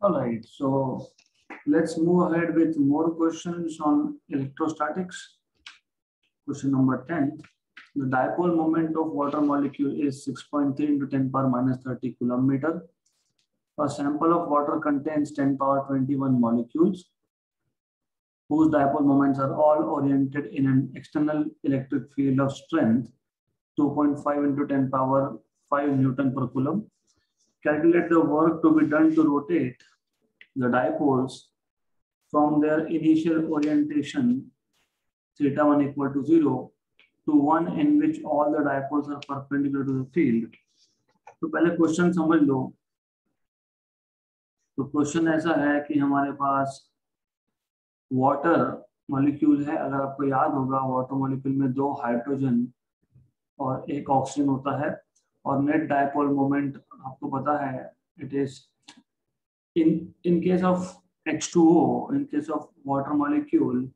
All right, so let's move ahead with more questions on electrostatics. Question number 10. The dipole moment of water molecule is 6.3 into 10 power minus 30 coulomb meter. A sample of water contains 10 power 21 molecules whose dipole moments are all oriented in an external electric field of strength 2.5 into 10 power 5 Newton per coulomb. Calculate the work to be done to rotate the dipoles from their initial orientation theta 1 equal to 0 to one in which all the dipoles are perpendicular to the field. तो पहले question समझ लो. तो question ऐसा है कि हमारे पास water molecule है. अगर आपको याद होगा वाटर मॉलिक्यूल में 2 हाइड्रोजन और 1 ऑक्सीजन होता है और नेट डायपोल मोमेंट आपको पता है it is in case of H2O, in case of water molecule,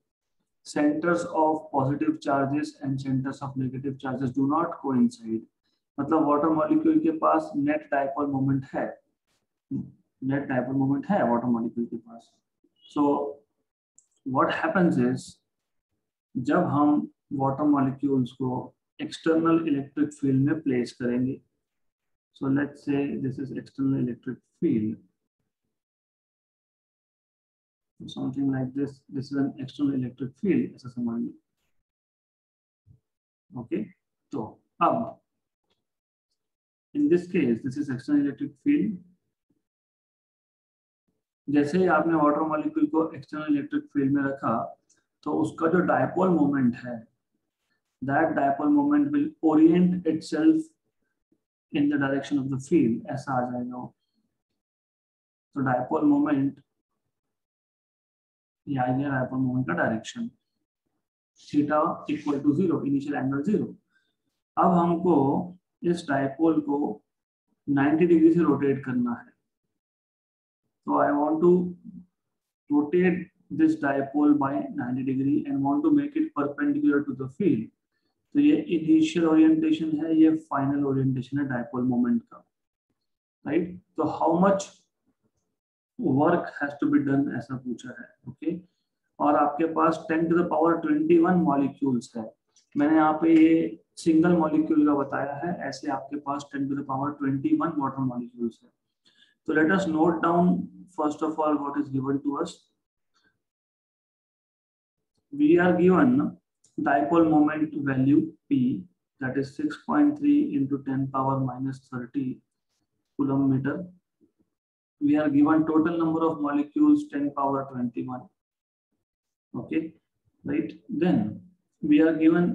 centers of positive charges and centers of negative charges do not coincide. मतलब वाटर मॉलिक्यूल के पास नेट डायपोल मोमेंट है, net dipole moment है water molecule के पास. So what happens is जब हम water molecules को external electric field में place करेंगे. So let's say this is external electric field. Something like this. This is an external electric field. ऐसा समझ लो. Okay. तो अब in this case, this is external electric field. जैसे ही आपने water molecule को external electric field में रखा तो उसका जो डायपोल मोमेंट है, that dipole moment will orient itself in the direction of the field. ऐसा आ जाएगा. तो डायपोल मोमेंट या डायपोल मोमेंट का direction theta equal to 0, initial angle 0. अब हमको इस डायपोल को 90 डिग्री से रोटेट करना है. तो I want to rotate this dipole by 90 degree and want to make it perpendicular to the field. तो ये इनिशियल ओरिएंटेशन है, ये फाइनल ओरिएंटेशन है डायपोल मोमेंट का, राइट. तो how much work has to be done ऐसा पूछा है. ओके. और आपके पास 10 टू द पावर 21 मॉलिक्यूल्स है. मैंने यहाँ पे ये सिंगल मॉलिक्यूल का बताया है, ऐसे आपके पास 10 to the power 21 water molecules है. तो let us note down first of all what is given to us. We are given dipole moment value P, that is 6.3 into 10 power minus 30 coulomb meter. We are given total number of molecules 10 power 21. Okay, right. Then we are given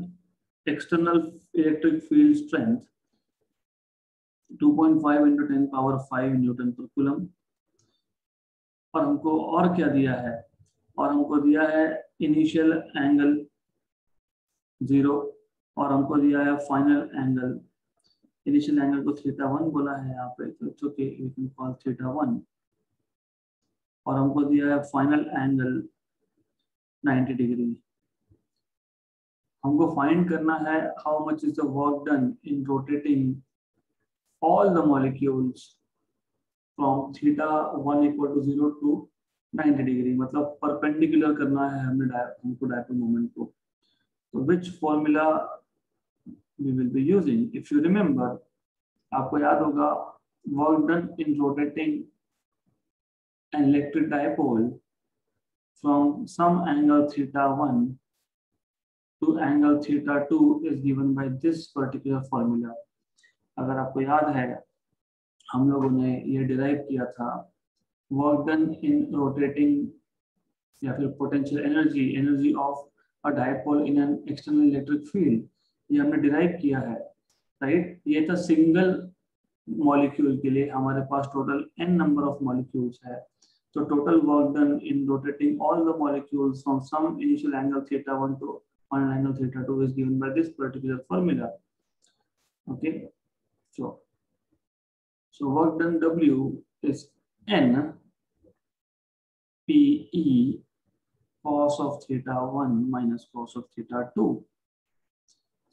external electric field strength 2.5 into 10 power 5 Newton per coulomb. और हमको और क्या दिया है, और हमको दिया है इनिशियल एंगल 0 और हमको दिया है फाइनल एंगल. इनिशियल एंगल को थीटा 1 बोला है यहाँ पे, तो it's okay, we can call theta 1. और हमको दिया है फाइनल एंगल 90 डिग्री. हमको फाइंड करना है how much is the work done in rotating all the molecules from theta 1 equal to 0 to 90 degree. मतलब परपेंडिकुलर करना है हमको डायपोल मोमेंट को. So which formula we will be using? If you remember, आपको याद होगा work done in rotating an electric dipole from some angle theta 1 to angle theta 2 is given by this particular formula. अगर आपको याद है हम लोगों ने ये डिराइव किया था, work done in rotating या फिर potential energy of a dipole in an external electric field. ये हमने डिराइव किया है, राइट. ये था सिंगल मॉलिक्यूल के लिए. हमारे पास total n number of molecules है. तो total work done in rotating all the molecules from some initial angle theta 1 to final angle theta 2 is given by this particular formula. Okay. So work done W is n PE cos of theta 1 minus cos of theta 2.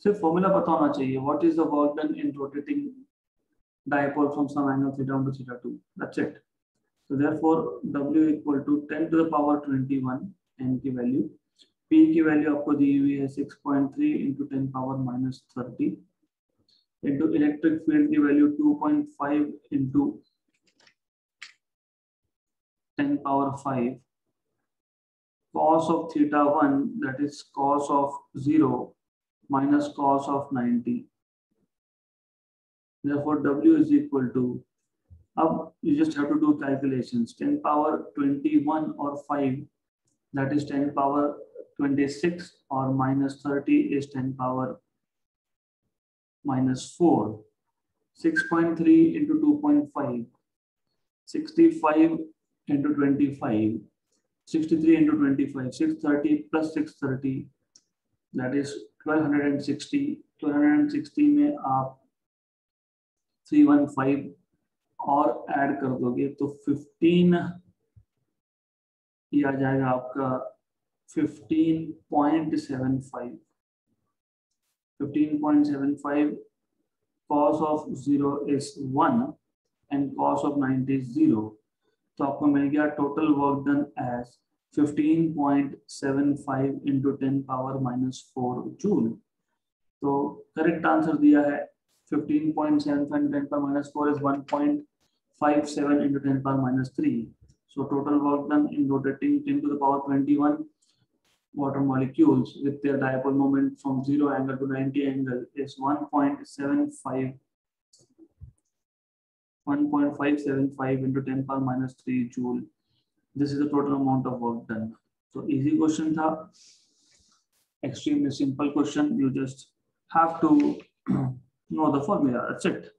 सिर्फ formula पता होना चाहिए. What is the work done in rotating dipole from some angle theta 1 to theta 2? That's it. So therefore W equal to 10 to the power 21 n की value, P की value आपको दी हुई है 6.3 into 10 power minus 30 into electric field की value 2.5 into 10 power 5 cos of theta 1, that is cos of 0 minus cos of 90. Therefore W is equal to, अब you just have to do calculations, 10 power 21 or 5, that is 10 power 26, or minus 30 is 10 power minus 4. 6.3 into 2.5, 65 into 25, 63 into 25, 630 plus 630, that is 1260. 1260 में आप 315 और add कर दोगे तो 15 ये आ जाएगा आपका 15.75. 15.75 cos of 0 is 1 and cos of 90 is 0. तो आपको मिल गया total work done as 15.75 into 10 power minus 4 joule. तो करेक्ट आंसर दिया है 15.75 into 10 power minus 4 is 1.57 into 10 power minus 3. So total work done in rotating 10 to the power 21 water molecules with their dipole moment from 0 angle to 90 angle is 1.575 into 10 power minus 3 joule. This is the total amount of work done. So easy question tha, extremely simple question. You just have to know the formula. That's it.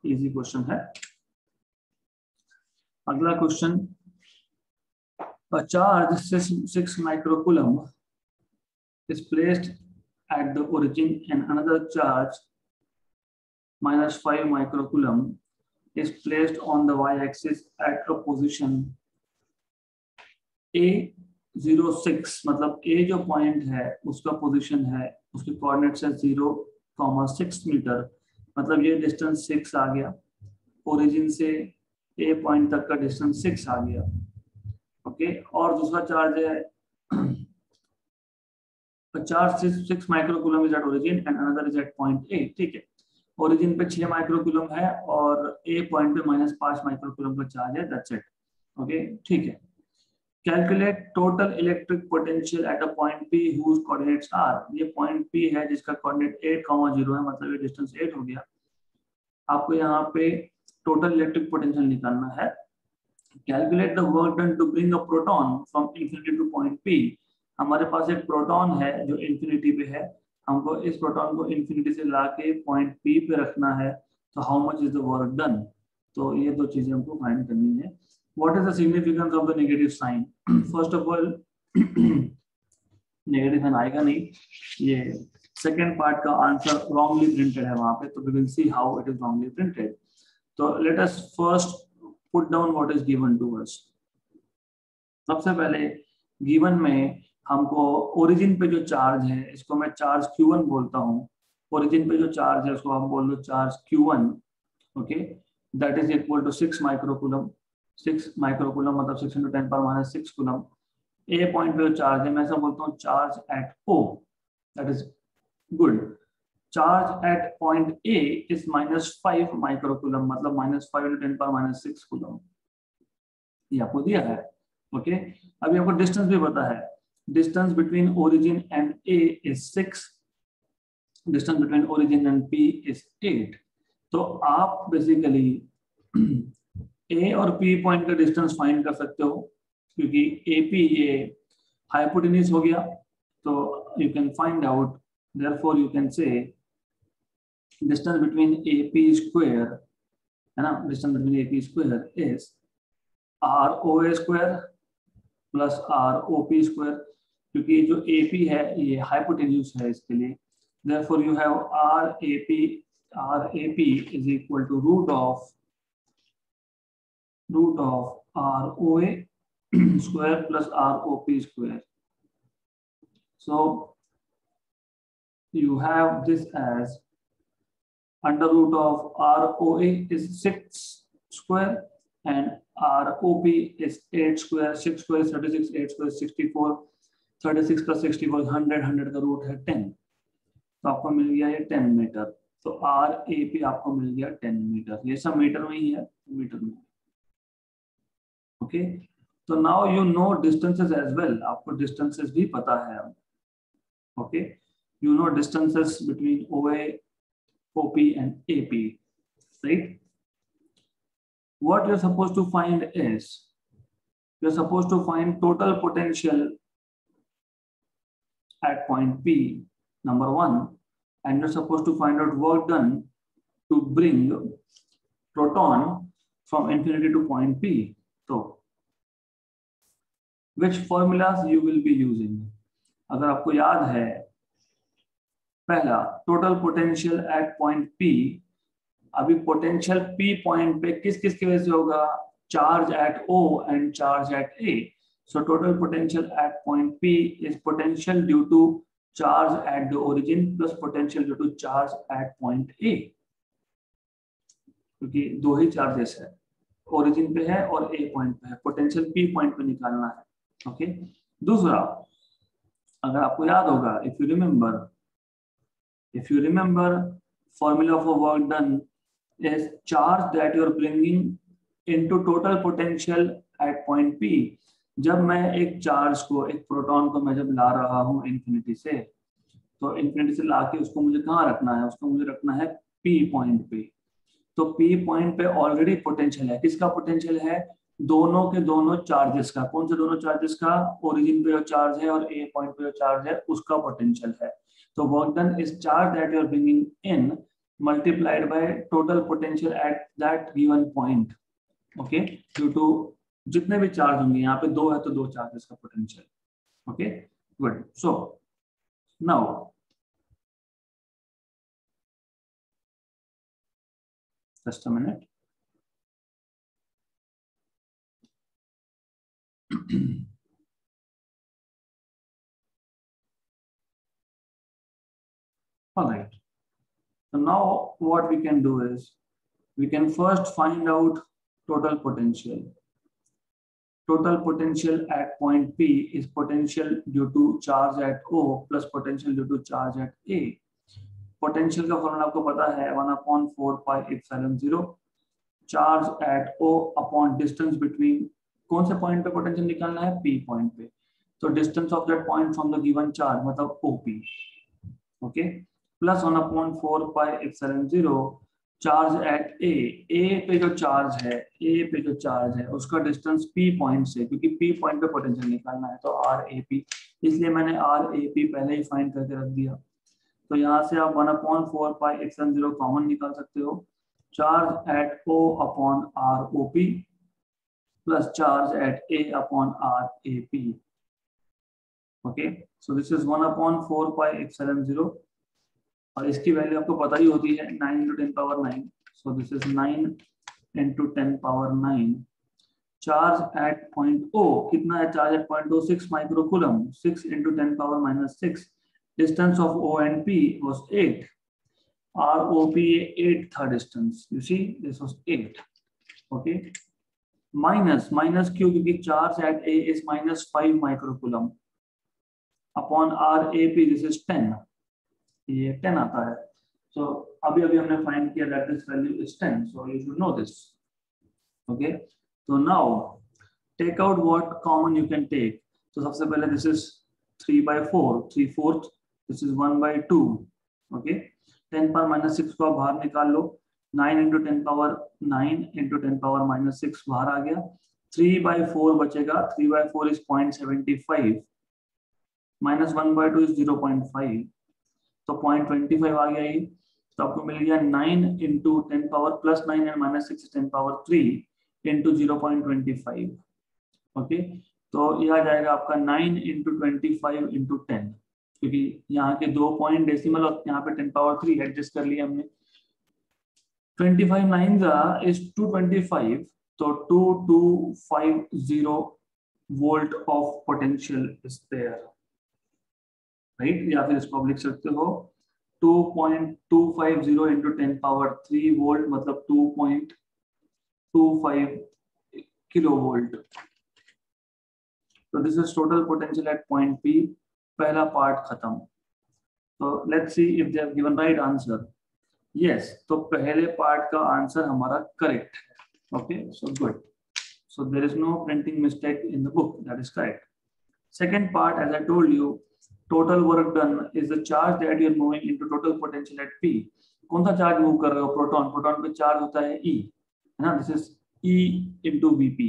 Easy question hai. Agla question. A charge 6 microcoulomb is placed at the origin and another charge minus 5 microcoulomb is placed on the y-axis at a position A06. मतलब A जो point है उसका position है, उसके coordinates है 0,6 metre. मतलब ये distance 6 आ गया, ओरिजिन से A पॉइंट तक का डिस्टेंस 6 आ गया. ओके, और दूसरा चार्ज है charge 6 microcoulomb is at origin and another is at point A. ठीक है, ओरिजिन पे 6 माइक्रोकूलम है और A पॉइंट पे -5 माइक्रोकूलम का चार्ज है. That's it. ओके, ठीक है. Calculate total electric potential at a point P whose coordinates are. ये पॉइंट P है जिसका कोऑर्डिनेट 8,0 है, मतलब ये डिस्टेंस 8 हो गया. आपको यहाँ पे टोटल इलेक्ट्रिक पोटेंशियल निकालना है. Calculate the work done to bring a proton from infinity to point P. हमारे पास एक प्रोटॉन है जो इंफिनिटी पे है, हमको इस प्रोटॉन को इंफिनिटी से लाके पॉइंट P पे रखना है. तो how much is the work done. तो ये दो चीजें हमको फाइंड करनी है. What is the significance of the negative sign? First of all, negative sign आएगा नहीं. ये second part का आंसर wrongly printed है वहाँ पे, तो we will see how it is wrongly printed. So let us first put down what is given to us. सबसे पहले given में हमको origin पे जो चार्ज है इसको मैं चार्ज Q1 बोलता हूँ. origin पे जो चार्ज है उसको हम बोल दो charge Q1. Okay, that is equal to 6 microcoulomb. 6 microcoulomb मतलब 6 into 10 power minus 6 कूलम. ए पॉइंट पे जो चार्ज है मैं ऐसा बोलता हूँ charge at O. That is good. Charge at point A is -5 microcoulomb, मतलब -5 into 10 power minus 6 कूलम. ये आपको दिया है. ओके, अभी आपको डिस्टेंस भी पता है. Distance between origin and A is 6. Distance between origin and P is 8. तो आप बेसिकली ए और पी पॉइंट का डिस्टेंस फाइंड कर सकते हो, क्योंकि एपी ये हाइपोटेन्यूज हो गया. तो you can find out, therefore you can से डिस्टेंस बिटवीन एपी स्क्वायर है ना, distance between AP square is ROA square plus ROP square. क्योंकि जो एपी है ये हाइपोटेन्यूज है इसके लिए. Therefore you have RAP is equal to root of ROA square plus ROP square. So you have this as under root of ROA is 6 square and ROP is 8 square, 6 square is 36, 8 square is 64, 36 plus 64 100, 100 का root है 10, तो आपको मिल गया ये 10 metre. तो RAP आपको मिल गया 10 मीटर, ये सब मीटर में ही है, मीटर में। ओके, तो now you know distances as well, आपको डिस्टेंसेस भी पता है अब। Okay, you know distances between OA, OP and AP, right? What you're supposed to find is, you're supposed to find total potential at point P, number 1, and you're supposed to find out work done to bring proton from infinity to point P. So, which formulas you will be using? अगर आपको याद है, पहला total potential eight point P, अभी potential P point पे किस किस की वजह से होगा? Charge at O and charge at A. So total potential at point P is potential due to charge at the origin plus potential due to charge at point A. क्योंकि दो ही charges है, ओरिजिन पे है और A point पे है, potential P point पे निकालना है। ओके, दूसरा अगर आपको याद होगा, if you remember formula for work done is charge that you are bringing into total potential at point P. जब मैं एक चार्ज को, एक प्रोटॉन को मैं जब ला रहा हूं इन्फिनिटी से, तो इन्फिनिटी से लाके उसको मुझे कहाँ रखना है? उसको मुझे रखना है P पॉइंट पे। तो P पॉइंट पे ऑलरेडी पोटेंशियल है, किसका पोटेंशियल है? दोनों के दोनों चार्जेस का। कौन से दोनों चार्जेस का? ओरिजिन पे जो चार्ज है और A पॉइंट पे जो चार्ज है उसका पोटेंशियल है। तो work done is charge that you are bringing in multiplied by total potential at that given point. Okay, due to जितने भी चार्ज होंगे, यहाँ पे दो है तो दो चार्जेस का potential. Okay, good. So now just a minute. All right, so now what we can do is, we can first find out total potential. Total potential at point P is potential due to charge at O plus potential due to charge at A. Potential का formula आपको पता है, 1/4 pi epsilon 0 charge at O upon distance between, कौन से point पे potential निकालना है? P point पे। तो distance of that point from the given charge मतलब OP। Okay, plus 1/4 pi epsilon 0 charge at A पे जो चार्ज है उसका डिस्टेंस P पॉइंट से, क्योंकि P पॉइंट पे पोटेंशियल निकालना है, तो RAP, इसलिए मैंने RAP पहले ही फाइंड करके रख दिया। तो यहाँ से आप 1/4 पाई एप्सिलॉन 0 कॉमन निकाल सकते हो। Charge at O upon ROP plus charge at A upon RAP। Okay, so this is 1/4 pi epsilon 0 और इसकी वैल्यू आपको पता ही होती है 9 × 10 power 9। So this is 9 × 10 power 9। Charge at point O कितना है? Charge at point O 6 microcoulomb, 6 × 10 power -6। Distance of O and P was 8. ROP 8 था distance. You see, this was 8. Okay. Minus क्यों? क्योंकि charge at A is -5 microcoulomb. Upon RAP this is 10. ये 10 आता है. So अभी हमने find किया that this value is 10. So you should know this. Okay. So now take out what common you can take. So सबसे पहले this is 3/4, 3/4. This is 1/2. Okay, 10 power -6 को बाहर निकाल लो, 9 × 10 पावर 9 × 10 पावर -6 बाहर आ गया, 3/4 बचेगा। 3/4 is 0.75, -1/2 is 0.5, तो 0.25 आ गया ये। तो आपको मिल गया 9 × 10 पावर +9 and -6 10 पावर 3 × 0.25। ओके, तो यह आ जाएगा आपका 9 × 25 × 10, क्योंकि यहाँ के 2 पॉइंट डेसिमल और यहाँ पे 10 पावर 3 एडजस्ट कर लिया हमने। 25 9 is 225, तो 2250 volt of potential is there, right? या फिर इसको आप लिख सकते हो 2.250 × 10 पावर 3 वोल्ट, मतलब 2.25 किलोवोल्ट। तो this is total potential eight point P। पहला पार्ट खत्म। तो let's see if they have given right answer. Yes, तो पहले पार्ट का आंसर हमारा करेक्ट है। Okay, so good. So there is no printing mistake in the book. That is correct. Second part, as I told you, total work done is the charge that you are moving into total potential at P. कौन सा charge move कर रहे हो? Proton. Proton पे charge होता है E, है ना? This is E into Vp.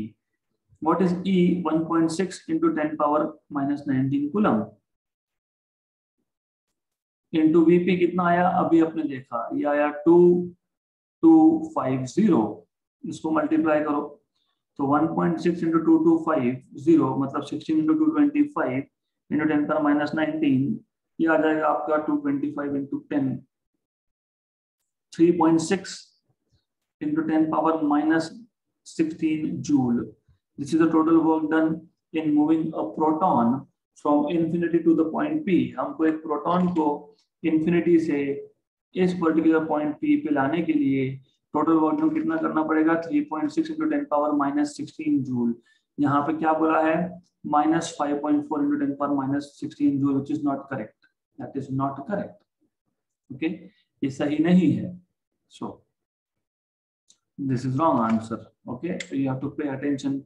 What is E? 1.6 into 10 power minus 19 coulomb. Into Vp कितना आया? अभी आपने देखा, ये आया 2250। इसको मल्टीप्लाई करो तो 1.6 into 2250 मतलब 16 into 225 into 10 पर minus 19, ये आ जाएगा आपका 225 into 10, 3.6 into 10 power minus 16 joule. This is the total work done in moving a proton from infinity to the point P. हमको एक प्रोटॉन को infinity से इस पर्टिकुलर पॉइंट P पे लाने के लिए टोटल वर्क डन कितना करना पड़ेगा? 3.6 into 10 power minus 16 जूल। यहाँ पे क्या बोला है? -5.4 into 10 power minus 16 joule, which is not correct. That is not correct. Okay, ये सही नहीं है। So this is wrong answer. Okay, so you have to pay attention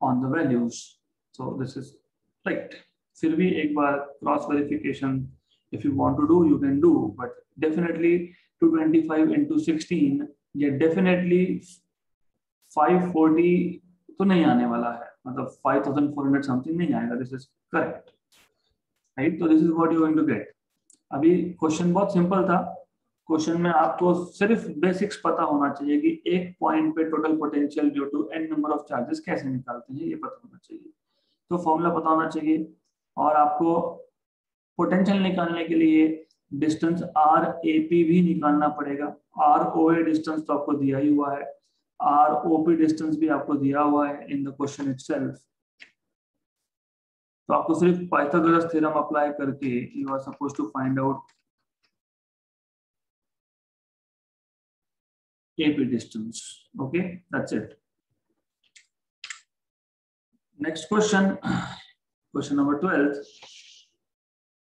on the values. So this is right. फिर भी एक बार cross verification if you want to do you can do, but definitely 225 into 16, ये definitely 540 तो नहीं आने वाला है, मतलब 5400 समथिंग नहीं आएगा। This is correct, right? तो this is what you going to get. अभी क्वेश्चन बहुत सिंपल था। क्वेश्चन में आपको सिर्फ बेसिक्स पता होना चाहिए कि एक पॉइंट पे total potential due to n number of charges कैसे निकालते हैं, ये पता होना चाहिए। तो फॉर्मूला पता होना चाहिए, और आपको पोटेंशियल निकालने के लिए डिस्टेंस आर ए पी भी निकालना पड़ेगा। आर ओ ए डिस्टेंस तो आपको दिया ही हुआ है, आर ओ पी डिस्टेंस भी आपको दिया हुआ है इन द क्वेश्चन इटसेल्फ। तो आपको सिर्फ पाइथागोरस थ्योरम अप्लाई करके you are supposed to find out AP distance. Okay, that's it. Next question, question number 12.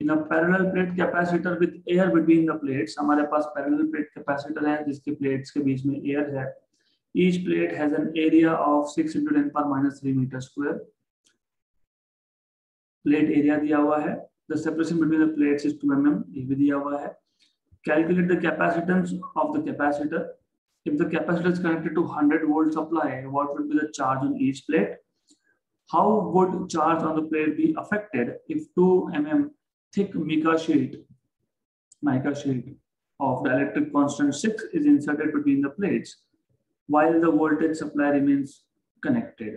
In a parallel plate capacitor with air between the plates, हमारे पास parallel plate capacitor है जिसके plates के बीच में air है। Each plate has an area of 6 into 10 power minus 3 meter square. Plate area दिया हुआ है। The separation between the plates is 2 mm, ये भी दिया हुआ है। Calculate the capacitance of the capacitor. If the capacitor is connected to 100 volt supply, what would be the charge on each plate? How would charge on the plate be affected if 2 mm thick mica sheet of dielectric constant 6 is inserted between the plates while the voltage supply remains connected?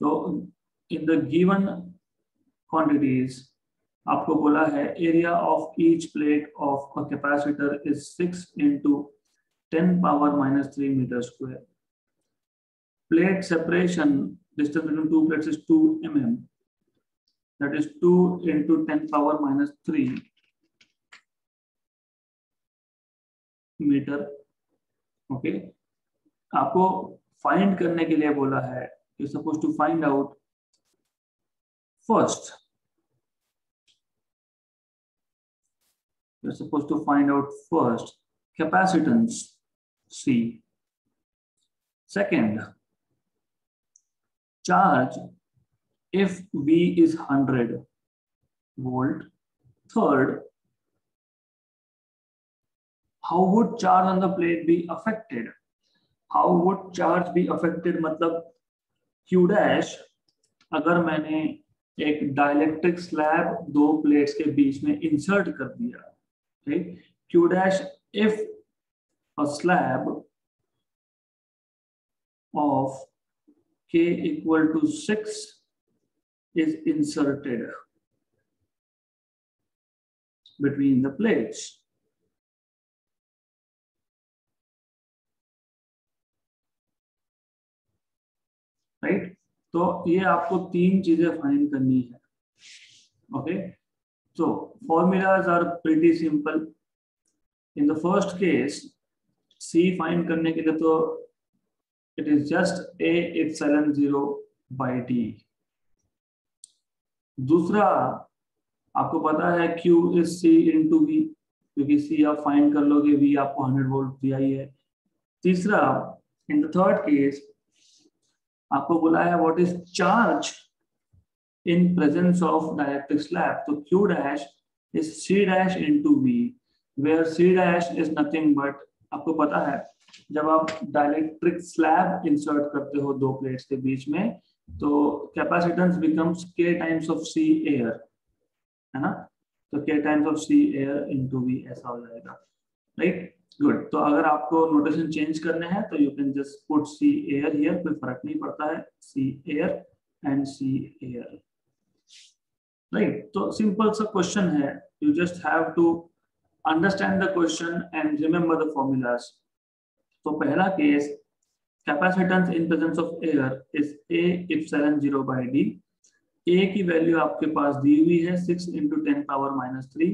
So in the given quantities, आपको बोला है area of each plate of a capacitor is 6 into 10 power minus 3 meter square. Plate separation distance between two plates is 2 mm. That is 2 into 10 power minus 3 meter. Okay. आपको find करने के लिए बोला है, you're supposed to find out first. You're supposed to find out first capacitance C. Second, charge if V is 100 volt. Third, how would charge on the plate be affected? How would charge be affected मतलब Q dash, अगर मैंने एक dielectric slab दो plates के बीच में insert कर दिया, ठीक? Q dash if a slab of K equal to 6 is inserted between the plates. Right? तो ये आपको तीन चीजें फाइंड करनी है। Okay, so formulas are pretty simple. In the first case, C find करने के लिए तो it is just a epsilon 0 by d। दूसरा आपको पता है Q is C into V, क्योंकि C आप फाइंड कर लोगे, V आपको 100 वोल्ट दिया ही है। तीसरा, इन द थर्ड केस आपको बोला है what is charge in presence of dielectric slab, तो Q dash is C dash into V, where C dash is nothing but, आपको पता है जब आप डाइलेक्ट्रिक स्लैब इंसर्ट करते हो दो प्लेट्स के बीच में, तो capacitance becomes K times of C air, है ना, तो K times of C air into V ऐसा हो जाएगा, राइट, गुड। तो अगर आपको नोटेशन चेंज करने हैं तो you can just put C air here, कोई फर्क नहीं पड़ता है, C air and C air, right. तो सिंपल सा क्वेश्चन है, you just have to understand the question and remember the formulas. तो पहला case, capacitance in presence of air is A epsilon 0 by D। A की value आपके पास दी हुई है 6 into 10 power minus 3,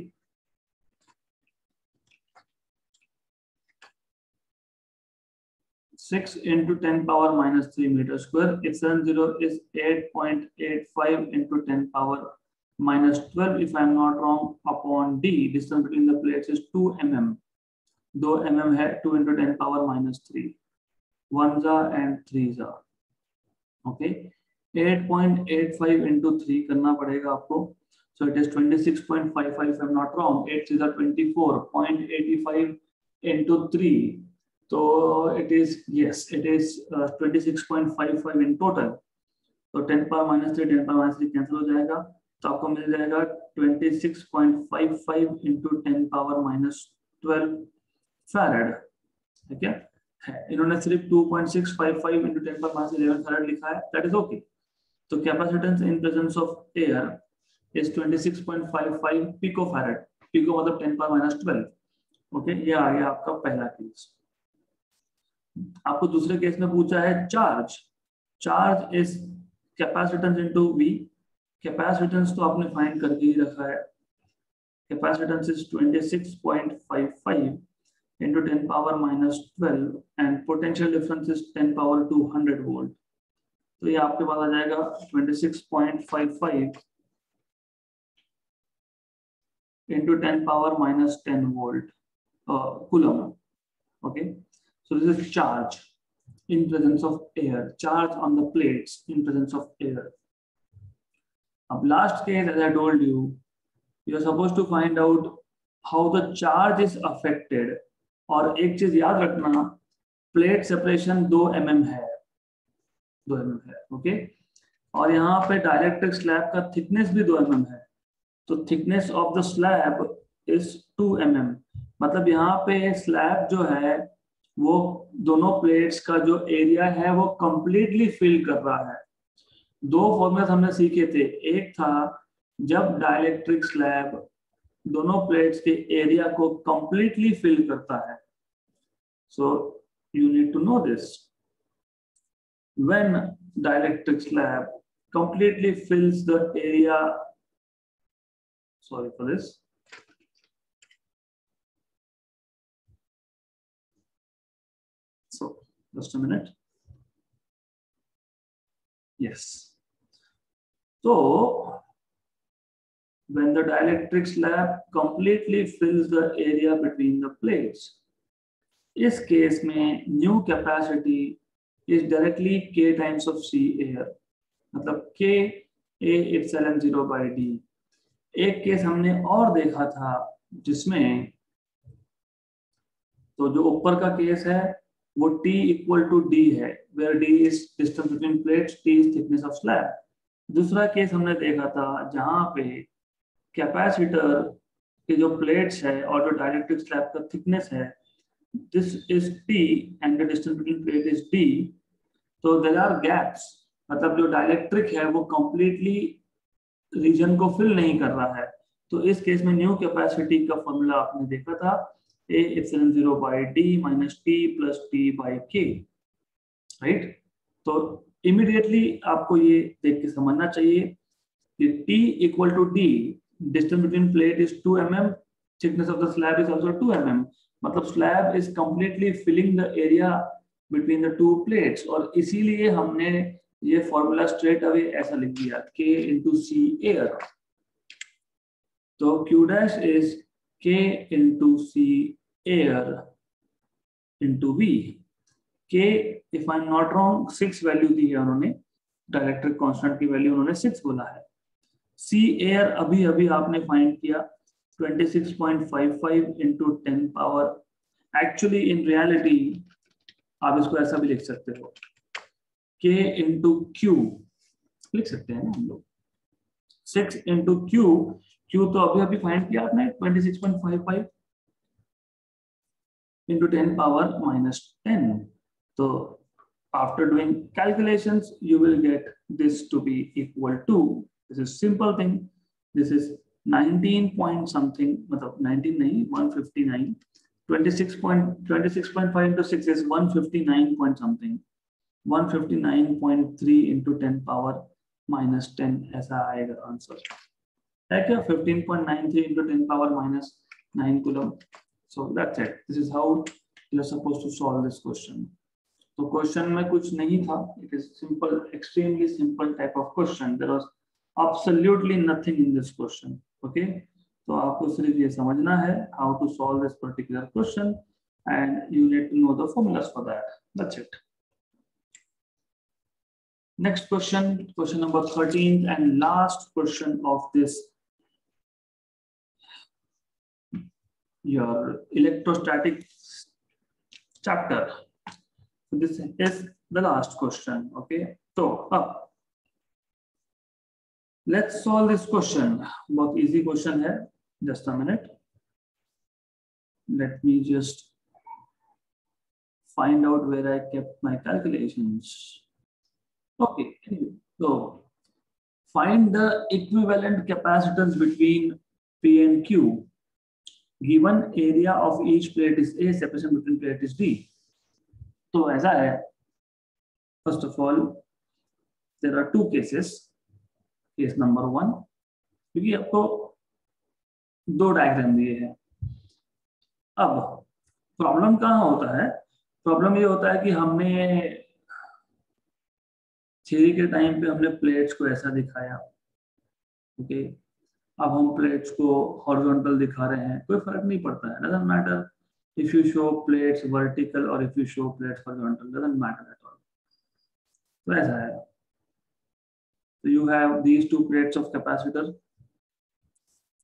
metre square. epsilon 0 is 8.85 into 10 power minus 12 if I am not wrong upon D। distance between the plates is 2 mm, 2 mm है, 2 into 10 power minus 3, 1s and 3s, okay। 8.85 into 3 करना पड़ेगा आपको, so it is 26.55 if I am not wrong, 8 is 24.85 into 3, so it is, yes, it is 26.55 in total, तो 10 power minus 3 10 power minus 3 cancel हो जाएगा, तो आपको मिल जाएगा 26.55 into 10 power minus 12 farad, ठीक है। इन्होंने सिर्फ 2.655 into 10 power minus 11 फैराड लिखा है, दैट इज ओके। तो capacitance in presence of air is 26.55 picofarad, pico मतलब 10 power minus 12, ओके। ये आ गया आपका पहला केस। आपको दूसरे केस में पूछा है charge, charge is capacitance into V. Capacitance तो आपने फाइंड करके ही रखा है, capacitance is 26.55 into 10 power minus 12 and potential difference is 10 power to 100 volt, तो ये आपके पास आ जाएगा 26.55 into 10 power minus 10 volt coulomb, okay। So this is charge in presence of air, charge on the plates in presence of air. Now last case, as I told you, you are supposed to find out how the charge is affected, और एक चीज याद रखना, plate separation 2 mm है, 2 mm है, okay. और यहाँ पे डाइलेक्ट्रिक स्लैब का थिकनेस भी 2 mm है, तो thickness of the slab is 2 mm, मतलब यहाँ पे स्लैब जो है वो दोनों प्लेट्स का जो एरिया है वो कंप्लीटली फिल कर रहा है। दो फॉर्मूला हमने सीखे थे, एक था जब डाइलेक्ट्रिक स्लैब दोनों प्लेट्स के एरिया को कंप्लीटली फिल करता है, so you need to know this, when dielectric slab completely fills the area, sorry for this, so just a minute, yes, so when the dielectric slab completely fills the area between the plates, इस case में new capacity is directly K times of C air, मतलब K A epsilon 0 by D। एक case हमने और देखा था जिसमें, तो जो ऊपर का केस है वो T इक्वल टू D है, where D is distance between plates, T is thickness of slab. दूसरा केस हमने देखा था जहां पे कैपेसिटर के जो प्लेट्स है और जो डाइलेक्ट्रिक स्लैब का थिकनेस है, this is T and the distance between plate is D, so there are gaps, मतलब जो डाइलेक्ट्रिक है वो completely रीजन को फिल नहीं कर रहा है, तो इस केस में न्यू कैपेसिटी का फॉर्मूला आपने देखा था A epsilon 0 by D minus T plus T by K, right. तो इमीडिएटली आपको ये देख के समझना चाहिए कि T equal to D, distance between plate is 2 mm, thickness of the slab is also 2 mm, मतलब slab is completely filling the area between the two plates, और इसीलिए हमने ये फॉर्मूला स्ट्रेट अवे ऐसा लिख दिया K इंटू सी एयर. तो Q dash is K into C air into V. K, if I am not wrong, 6 value दी है उन्होंने, डाइलेक्ट्रिक कांस्टेंट की वैल्यू उन्होंने 6 बोला है. सी एयर अभी अभी आपने फाइंड किया 26.55 into 10 power. Actually in reality आप इसको ऐसा भी लिख सकते हो, K इंटू क्यू लिख सकते हैं ना हम लोग. 6 इंटू क्यू, क्यू तो अभी अभी फाइंड किया आपने 26.55 into 10 power minus 10. So after doing calculations, you will get this to be equal to, this is simple thing, this is 19 point something, 19 nahi, 159, 26.5 into 6 is 159 point something, 159.3 into 10 power minus 10 ऐसा आएगा answer है क्या, 15.93 into 10 power minus 9 coulomb. So that's it. This is how you are supposed to solve this question. So question में कुछ नहीं था. It is simple, extremely simple type of question. There was absolutely nothing in this question. Okay? तो आपको सिर्फ ये समझना है how to solve this particular question, and you need to know the formulas for that. That's it. Next question, question number 13 and last question of this your electrostatic chapter. So this is the last question. Okay, so let's solve this question. बहुत easy question है. Just a minute. Let me just find out where I kept my calculations. Okay, so find the equivalent capacitance between P and Q. Given area of each plate is A, separation between plate is D. तो ऐसा है, first of all, there are two cases. Case number 1, क्योंकि आपको दो diagram दिए हैं. अब problem कहाँ होता है? प्रॉब्लम ये होता है कि हमने थ्योरी के टाइम पे हमने प्लेट्स को ऐसा दिखाया. ओके, अब हम प्लेट्स को हॉरिजॉन्टल दिखा रहे हैं, कोई फर्क नहीं पड़ता है. Doesn't matter if you show plates vertical or if you show plates horizontal, doesn't matter at all. तो ऐसा है. So you have these two plates of capacitor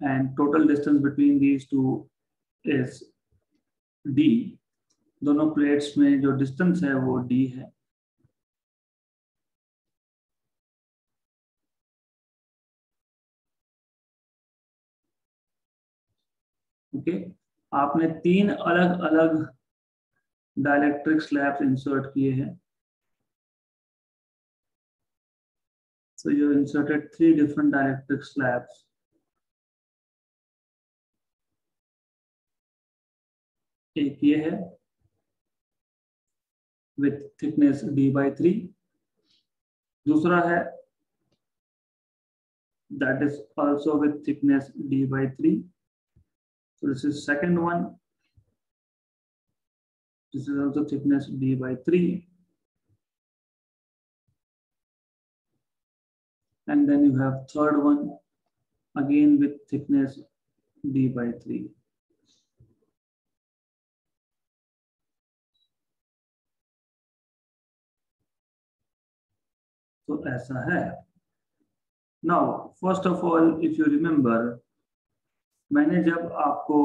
and total distance between these two is D. दोनों plates में जो distance है वो D है. Okay, आपने 3 अलग अलग डाइलेक्ट्रिक स्लैब्स इंसर्ट किए हैं. So you inserted 3 different dielectric slabs. एक ये है with thickness D/3. दूसरा है that is also with thickness D/3. So this is second one. This is also thickness D/3. And then you have third one again with thickness D/3. तो ऐसा है. Now, first of all, if you remember, मैंने जब आपको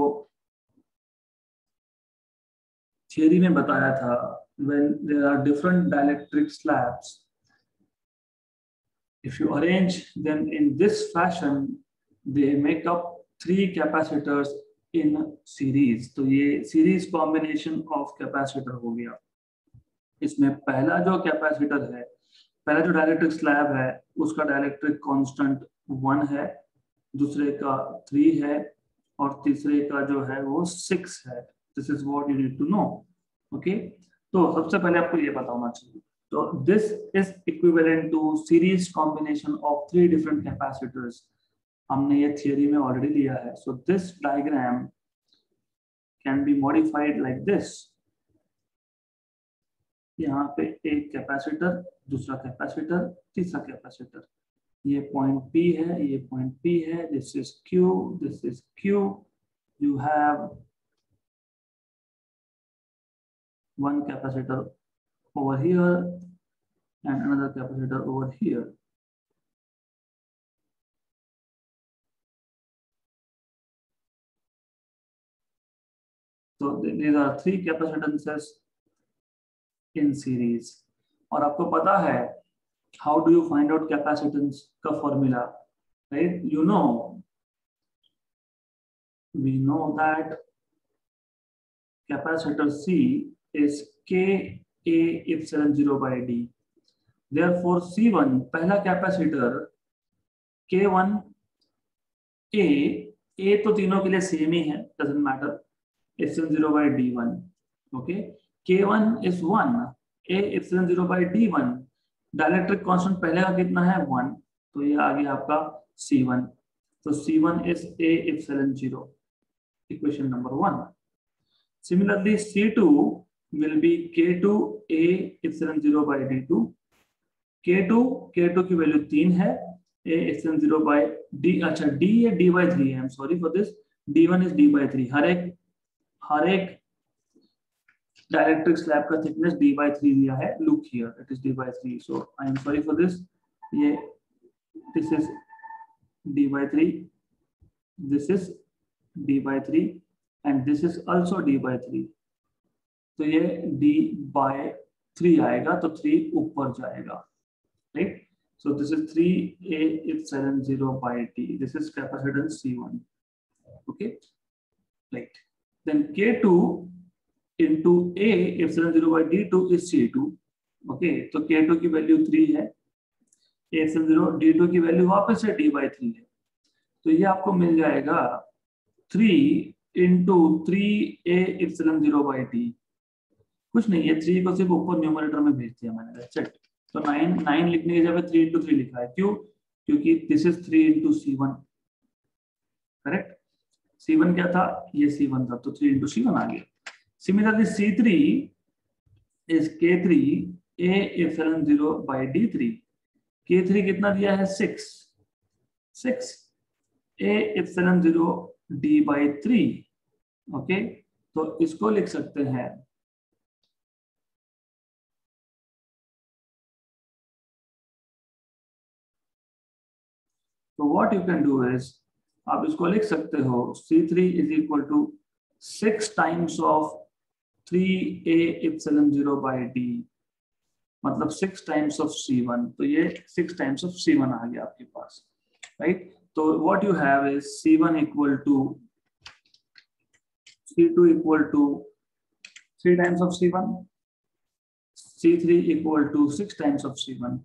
theory में बताया था, when there are different dielectric slabs, if you arrange them in this fashion, they make up 3 capacitors in series. तो ये series combination of capacitor हो गया. इसमें पहला जो कैपेसिटर है, पहला जो डाइलेक्ट्रिक स्लैब है, उसका डाइलेक्ट्रिक कांस्टेंट 1 है, दूसरे का 3 है, और तीसरे का जो है वो 6 है. This is what you need to know. Okay, तो सबसे पहले आपको ये पता होना चाहिए. तो this is equivalent to series combination of 3 different capacitors. हमने ये थियरी में ऑलरेडी लिया है. So this diagram can be modified like this. यहाँ पे एक कैपेसिटर, दूसरा कैपेसिटर, तीसरा कैपेसिटर, ये पॉइंट P है, ये पॉइंट P है, this is Q, this is Q, you have one capacitor over here and another capacitor over here. So these are three capacitances in series. और आपको पता है how do you find out capacitance का formula, right? You know, we know that capacitor C is K A epsilon 0 by D. Therefore C1 पहला capacitor K1 A तो तीनों के लिए सेम ही है, doesn't matter, epsilon 0 by D1. Okay, K1 is 1, A epsilon 0 by D1. Dielectric constant पहले का कितना है 1, तो ये आ गया आपका C1. तो C1 is A epsilon 0, equation number 1. Similarly C2 will be K2 A epsilon 0 by D2. K2 की वैल्यू 3 है, A epsilon 0 by D, अच्छा D या D by 3 है, I'm sorry for this, D1 is D by 3. हर एक dielectric slab का thickness D by 3 दिया है, look here, it is D by 3, so I am sorry for this, ये this is D by 3, this is D by 3 and this is also D by 3, तो ये D by 3 आएगा, तो 3 ऊपर जाएगा, right? So this is 3A epsilon 0 by D. This is capacitance C1. Okay, right. Then K2 into A epsilon 0 by D2 is C2. Okay, तो K2 की value 3 है, A epsilon 0, D2 की value वापस से D by 3 है, तो ये आपको मिल जाएगा 3 into 3A epsilon 0 by D. कुछ नहीं है, 3 को सिर्फ ऊपर न्यूमरेटर में भेज दिया मैंने, that's it. तो 9 लिखने की जगह 3 into 3 लिखा है, क्यों? क्योंकि this is 3 into C1, correct? C1 क्या था? ये C1 था, तो 3 into C1 आ गया. Similarly C3 is K3 A epsilon 0 by D3. K3 कितना दिया है? 6 A epsilon 0 D by 3. Okay, तो इसको लिख सकते हैं तो what you can do is, आप इसको लिख सकते हो C3 is equal to 6 times of 3A epsilon 0 by D, मतलब 6 times of C1, तो ये 6 times of C1 आ गया आपके पास, right? तो what you have is C1 equal to C2 equal to 3 times of C1, C3 equal to 6 times of C1.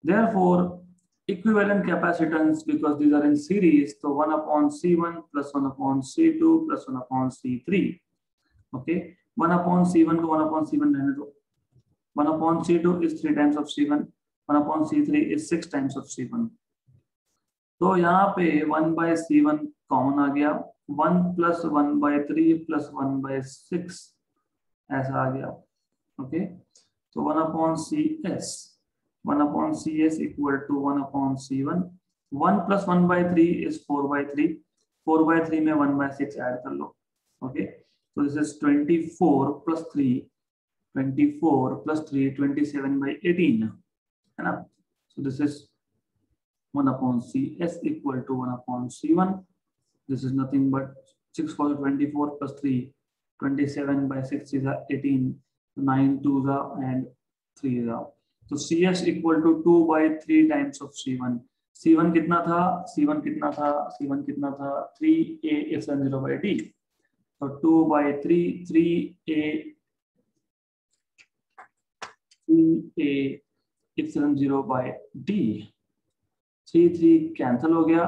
Therefore, equivalent capacitance, because these are in series, so 1 upon C1 plus 1 upon C2 plus 1 upon C3. Okay, 1 upon C1 को 1 upon C1 रहने दो. 1 upon C2 is 3 times of C1. 1 upon C3 is 6 times of C1. तो यहाँ पे 1 by C1 common आ गया, 1 plus 1 by 3 plus 1 by 6 ऐसा आ गया. Okay, तो 1 upon CS, 1 upon CS equal to 1 upon C1. 1 plus 1 by 3 is 4 by 3. 4 by 3 में 1 by 6 add कर लो. Okay, so this is 24 plus 3, 24 plus 3, 27 by 18 है ना. So this is 1 upon CS equal to 1 upon C1. This is nothing but 6 for 24 plus 3, 27 by 6 is 18, 9 2s and 3 is. So CS equal to 2 by 3 times of C1. C1 कितना था? C1 कितना था? C1 कितना था? 3A epsilon 0 by D. So 2 by 3, 3A epsilon 0 by D. 3 cancel हो गया,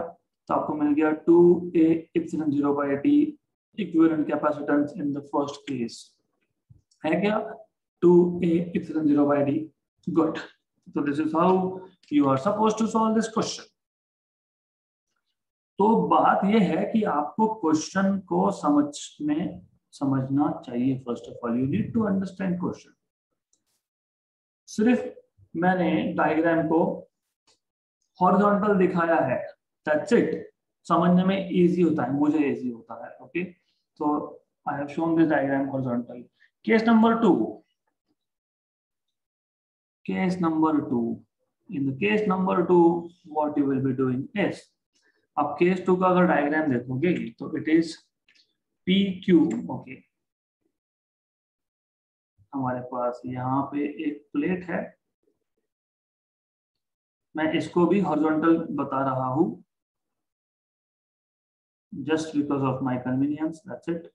तो आपको मिल गया 2A epsilon 0 by D, equivalent capacitance in the first case. है क्या? 2A epsilon 0 by D. Good. So this is how you are supposed to solve this question. तो बात यह है कि आपको क्वेश्चन को समझना चाहिए. First of all you need to understand question. सिर्फ मैंने डायग्राम को हॉरिजॉन्टल दिखाया है, दैट्स इट। समझने में इजी होता है, मुझे इजी होता है। ओके, तो I have shown this diagram horizontal. Case number 2, case number 2, in the case number 2 what you will be doing is, अब केस 2 का अगर डायग्राम देखोगे तो इट इज PQ। ओके, हमारे पास यहाँ पे एक प्लेट है, मैं इसको भी हॉरिजॉन्टल बता रहा हूँ just because of my convenience, that's it.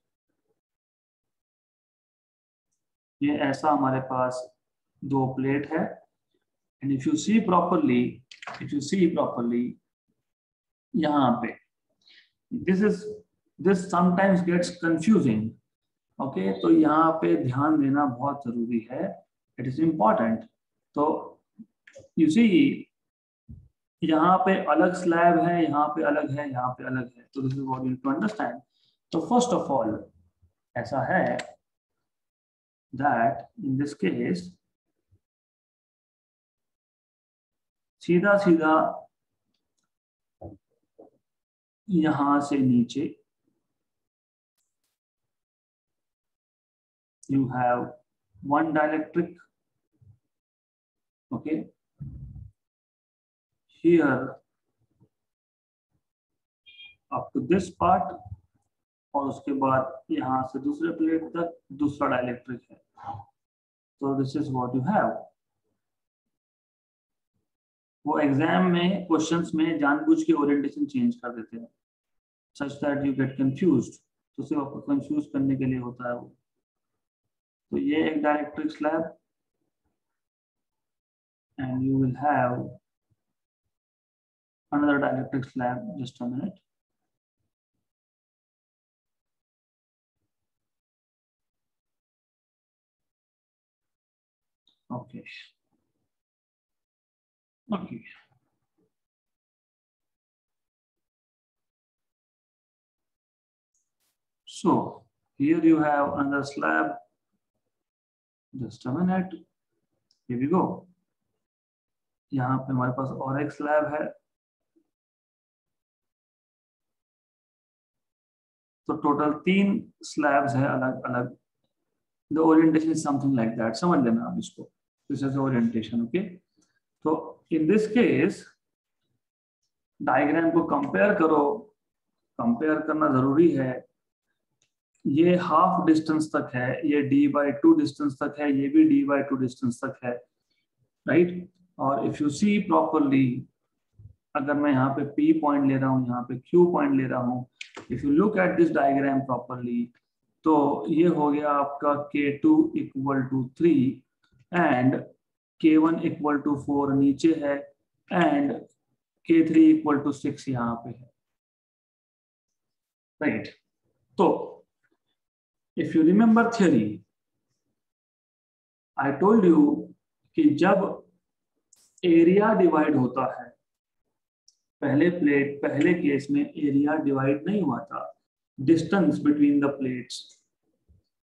ये ऐसा हमारे पास दो प्लेट है, and if you see properly यहाँ पे this sometimes gets confusing. Okay, तो यहाँ पे ध्यान देना बहुत जरूरी है, इट इज इम्पॉर्टेंट। तो यू सी यहाँ पे अलग स्लैब है, यहाँ पे अलग है, यहाँ पे अलग है, तो this is what you need to understand. तो फर्स्ट ऑफ ऑल ऐसा है दैट इन दिस केस सीधा सीधा यहां से नीचे you have one dielectric, okay, here up to this part, और उसके बाद यहां से दूसरे प्लेट तक दूसरा डाइलेक्ट्रिक है। तो this is what you have. वो एग्जाम में क्वेश्चंस में जानबूझ के ओरिएंटेशन चेंज कर देते हैं such that you get confused, तो सिर्फ आपको कंफ्यूज करने के लिए होता है वो। तो ये एक dielectric slab and you will have another dielectric slab, just a minute. Okay. So here you have another slab, just a minute, here we go। यहाँ पे हमारे पास और एक स्लैब है, तो टोटल 3 स्लैब्स है अलग अलग। The orientation is something like that, समझ लेना आप इसको, दिस इज ओरिएंटेशन। ओके, तो इन दिस केस डायग्राम को कंपेयर करो, कंपेयर करना जरूरी है। ये हाफ डिस्टेंस तक है, ये d/2 डिस्टेंस तक है, ये भी d/2 डिस्टेंस तक है, राइट। और इफ यू सी प्रॉपरली, अगर मैं यहाँ पे P पॉइंट ले रहा हूँ, यहाँ पे Q पॉइंट ले रहा हूँ, if you look at this diagram properly, तो ये हो गया आपका K2 = 3 एंड K1 = 4 नीचे है, एंड K3 = 6 यहाँ पे है, राइट। तो if you remember theory, I told you कि जब एरिया डिवाइड होता है, पहले केस में एरिया डिवाइड नहीं हुआ था, distance between the plates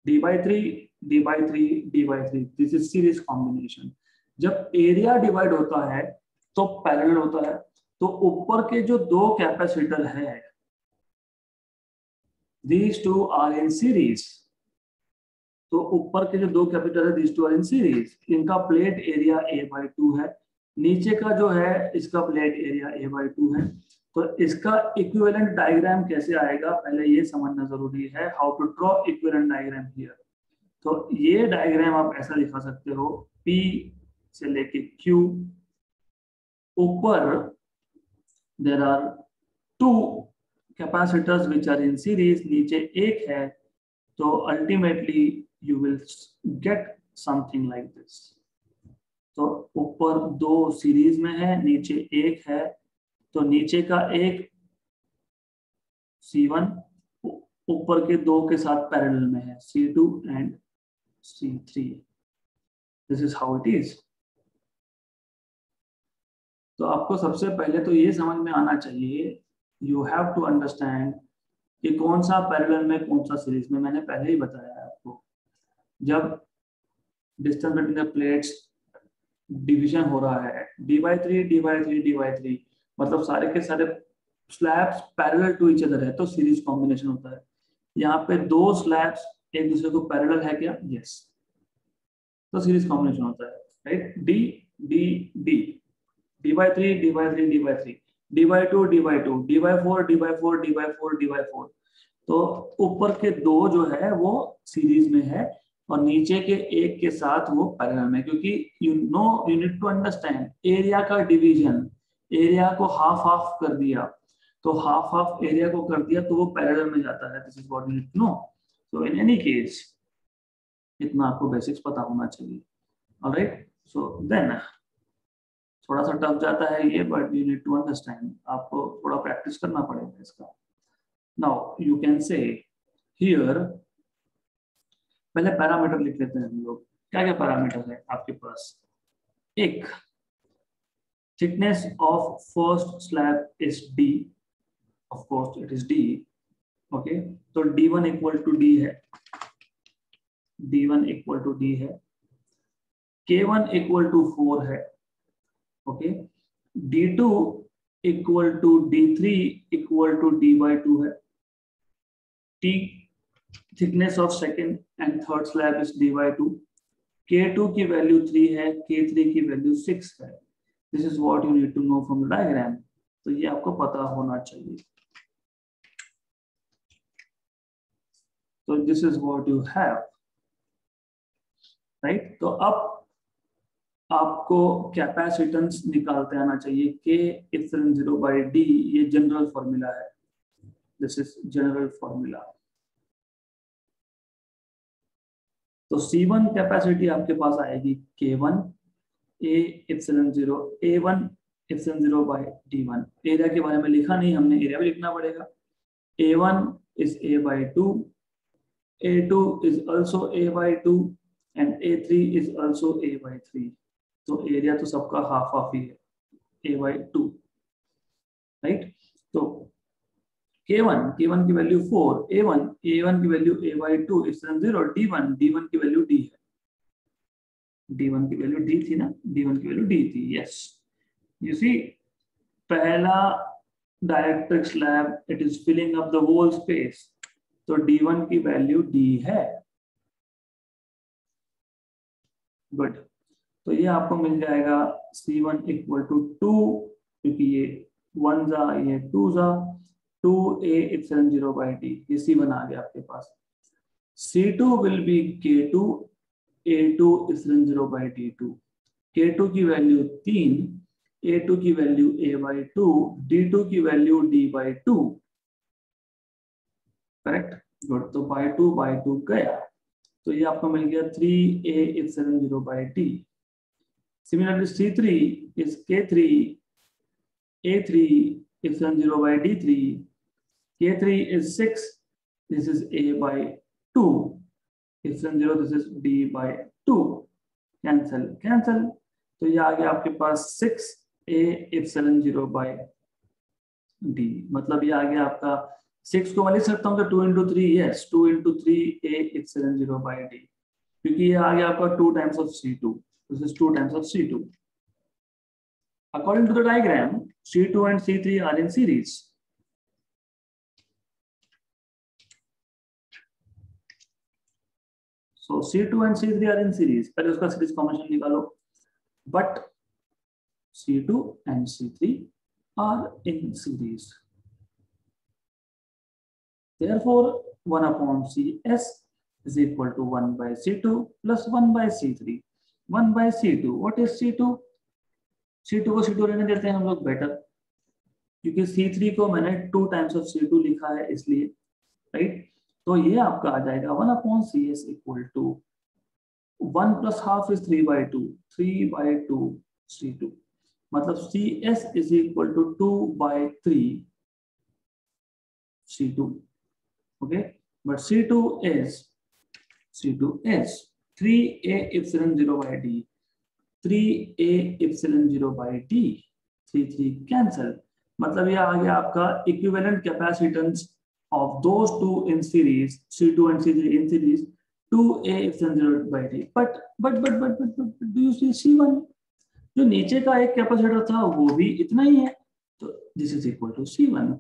d/3 d/3 d/3, this is series combination. जब एरिया डिवाइड होता है तो पैरेलल होता है, तो ऊपर के जो दो कैपेसिटर है, these two are in series, तो ऊपर के जो दो कैपेसिटर है these two are in series, इनका प्लेट एरिया a/2 है, नीचे का जो है इसका प्लेट एरिया a/2 है। तो इसका इक्विवेलेंट डायग्राम कैसे आएगा, पहले ये समझना जरूरी है, how to draw equivalent diagram here. तो ये डायग्राम आप ऐसा दिखा सकते हो, P से लेके Q, ऊपर there are 2 capacitors which are in series, नीचे एक है, तो ultimately you will get something like this. तो ऊपर 2 सीरीज में है, नीचे एक है, तो नीचे का एक C1 ऊपर के 2 के साथ पैरेलल में है, C2 and C3। This is how it is. तो आपको सबसे पहले तो ये समझ में आना चाहिए, यू हैव टू अंडरस्टैंड कि कौन सा पैरेलल में कौन सा सीरीज में। मैंने पहले ही बताया है आपको, जब distance between the plates division हो रहा है d/3 मतलब सारे के सारे slabs parallel to each other है तो सीरीज कॉम्बिनेशन होता है। यहाँ पे दो स्लैब्स एक दूसरे को पैरेलल है क्या? यस, तो सीरीज कॉम्बिनेशन होता है, right. D D D d/3 d/3 d/3 d/2 d/2 d/4 d/4 d/4 d/4। तो ऊपर के दो जो है वो सीरीज में है और नीचे के एक के साथ वो पैरेलल में, क्योंकि you need to understand area का डिवीजन, एरिया को हाफ हाफ कर दिया, तो हाफ हाफ एरिया को कर दिया तो वो पैरेलल में जाता है। This is what you need to know. So in any case इतना आपको बेसिक्स पता होना चाहिए। ऑलराइट, सो देन थोड़ा सा टफ जाता है ये, but you need to understand, आपको थोड़ा प्रैक्टिस करना पड़ेगा इसका। Now you can say here, पहले पैरामीटर लिख लेते हैं हम लोग। क्या क्या पैरामीटर है आपके पास? एक, thickness of first slab is d, of course it is d, okay. तो d1 इक्वल टू d है, d1 इक्वल टू d है, k1 इक्वल टू 4 है, okay. d2 equal to d3 equal to d/2 है, t thickness of second and third slab is d/2, k2 की value 3 है, k3 की value 6 है। This is what you need to know from the diagram. तो ये आपको पता होना चाहिए। तो this is what you have, right. तो अब आपको कैपेसिटेंस निकालते आना चाहिए। K(0/d) ये जनरल फॉर्मूला है, दिस इज जनरल फॉर्मूला। तो C1 कैपेसिटी आपके पास आएगी K1 A(0), A1 (0/d1). Area के बारे में लिखा नहीं हमने, एरिया भी लिखना पड़ेगा। A1 is A/2, A2 is also A/2 and A3 is also A/3। तो एरिया तो सबका हाफ हाफ ही है, A/2, राइट। तो K1 की वैल्यू 4, A1 की वैल्यू A/2 (0), D1 की वैल्यू D है, D1 की वैल्यू D थी ना, D1 की वैल्यू D थी, यस। यू सी, पहला dielectric slab it is filling up the whole space, तो D1 की वैल्यू D है। गुड, तो ये आपको मिल जाएगा C1 इक्वल टू 2, क्योंकि ये 1 जा ये 2 जा, 2A(0/d), ये C1 आ गया आपके पास। C2 will be K2 A2(0/d2), K2 की वैल्यू 3, A2 की वैल्यू A/2, D2 की वैल्यू D/2, करेक्ट। गुड, तो by 2 गया, तो ये आपको मिल गया 3A(0/d). Similarly, C3 is K3 A3(0/d3), K3 is 6, this is A/2, (0), this is D/2, cancel, तो ये आ गया आपके पास 6A(0/d), मतलब ये आ गया आपका 6 को मैं लिख सकता हूँ 2 into 3, yes, 2 into 3A(0/d), क्योंकि ये आ गया आपका 2 times of C2, this is 2 times of C2. According to the diagram, C2 and C3 are in series. So C2 and C3 are in series. पहले उसका series combination निकालो. But C2 and C3 are in series. Therefore, 1/CS is equal to 1/C2 plus 1/C3. 1/C2. What is C2? C2 को C2 रहने देते हैं हम लोग better, क्योंकि C3 को मैंने 2 times of C2 लिखा है इसलिए, राइट। तो ये आपका आ जाएगा 1/CS equal to 1 plus half is 3/2, 3/2 C2, मतलब CS is equal to 2/3 C2, okay, but C2 is 3A(0/d), 3A(0/d), 3 cancel, मतलब ये आ गया आपका equivalent capacitance of those two in series, C2 and C3 in series, 2A(0/d). But do you see C1? जो नीचे का एक capacitor था वो भी इतना ही है, तो this is equal to C1।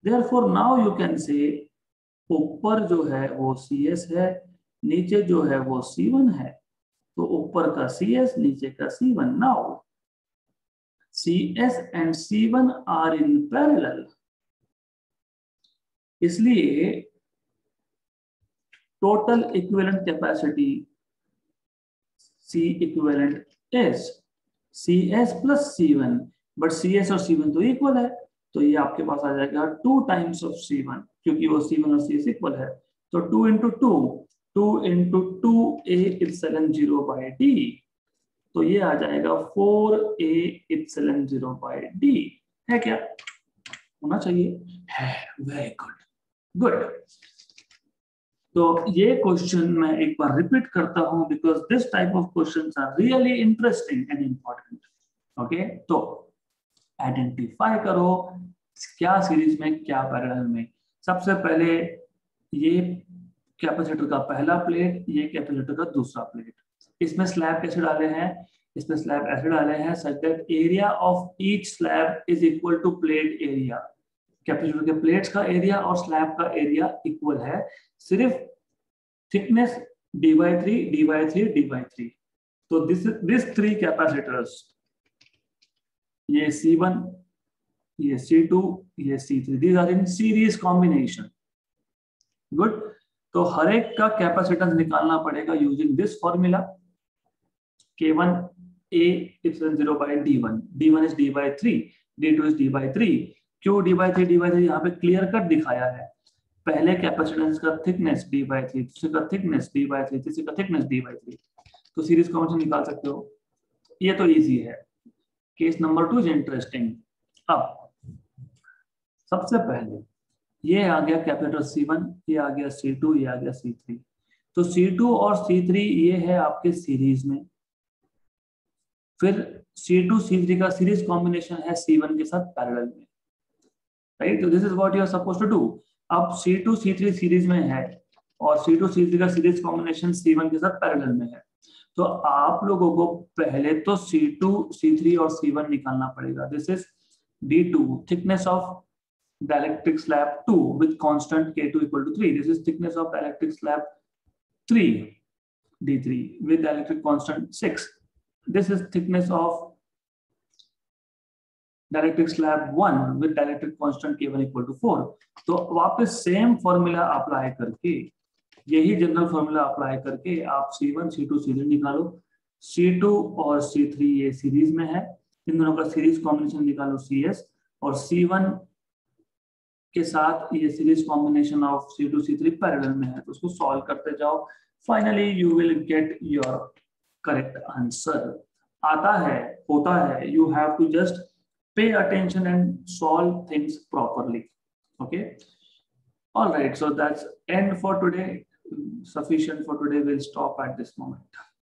Therefore now you can say ऊपर जो है वो CS है, नीचे जो है वो C1 है, तो ऊपर का CS, नीचे का C1। Now CS and C1 are in parallel, इसलिए total equivalent capacity C equivalent is CS plus C1, but CS और C1 तो इक्वल है, तो ये आपके पास आ जाएगा 2 टाइम्स ऑफ C1, क्योंकि वो C1 और CS इक्वल है, तो 2 into 2 into 2A epsilon 0 by D, तो ये आ जाएगा 4A इप्सिलॉन 0 बाई D। है क्या? होना चाहिए, है। Very good, good. तो ये क्वेश्चन मैं एक बार रिपीट करता हूं, because this type of questions are really interesting and important. Okay, तो आइडेंटिफाई करो क्या सीरीज में क्या पैरेलल में। सबसे पहले ये कैपेसिटर का पहला प्लेट, ये कैपेसिटर का दूसरा प्लेट, इसमें स्लैब कैसे डाले हैं, इसमें स्लैब ऐसे डाले हैं such that area of each slab is equal to plate area. Capacitor के प्लेट्स का एरिया और स्लैब का एरिया इक्वल है, सिर्फ थिकनेस d/3 d/3 d/3। तो दिस 3 कैपेसिटर्स, ये C1, ये C2, ये C3, these are in series combination। Good. तो हर एक का कैपेसिटेंस निकालना पड़ेगा using this formula, K1 A epsilon 0 by D1, D1 is d/3, D2 is d/3। क्यों d/3 d/3 यहाँ पे क्लियर कट दिखाया है, पहले कैपेसिटेंस का थिकनेस d/3, दूसरे का थिकनेस d/3, तीसरे का थिकनेस d/3, तो सीरीज कॉम्बिनेशन निकाल सकते हो। ये तो इजी है। Case number 2 is interesting. अब सबसे पहले ये आ गया कैपेसिटर C1, ये आ गया C2, ये आ गया C3। तो C2 और C3 ये है आपके सीरीज में, फिर C2 C3 का सीरीज कॉम्बिनेशन है C1 के साथ पैरेलल में, राइट। तो this is what you are supposed to do. अब C2 C3 सीरीज में है और C2 C3 का सीरीज कॉम्बिनेशन C1 के साथ पैरेलल में है, तो आप लोगों को पहले तो C2 C3 और C1 निकालना पड़ेगा। This is D2, thickness of dielectric slab 2 with constant K2 equal to 3. This is thickness of dielectric slab 3, D3 with dielectric constant 6. This is thickness of dielectric slab 1 with dielectric constant K1 equal to 4. तो वापस same formula apply करके, यही general formula apply करके आप C1 C2 C3 निकालो। C2 और C3 ये series में है, इन दोनों का सीरीज कॉम्बिनेशन निकालो CS, और C1 के साथ ये series combination of C2 C3 parallel में है, तो उसको सॉल्व करते जाओ। Finally you will get your correct answer. आता है, होता है, you have to just pay attention and solve things properly. Okay, all right, so that's end for today, sufficient for today, we'll stop at this moment.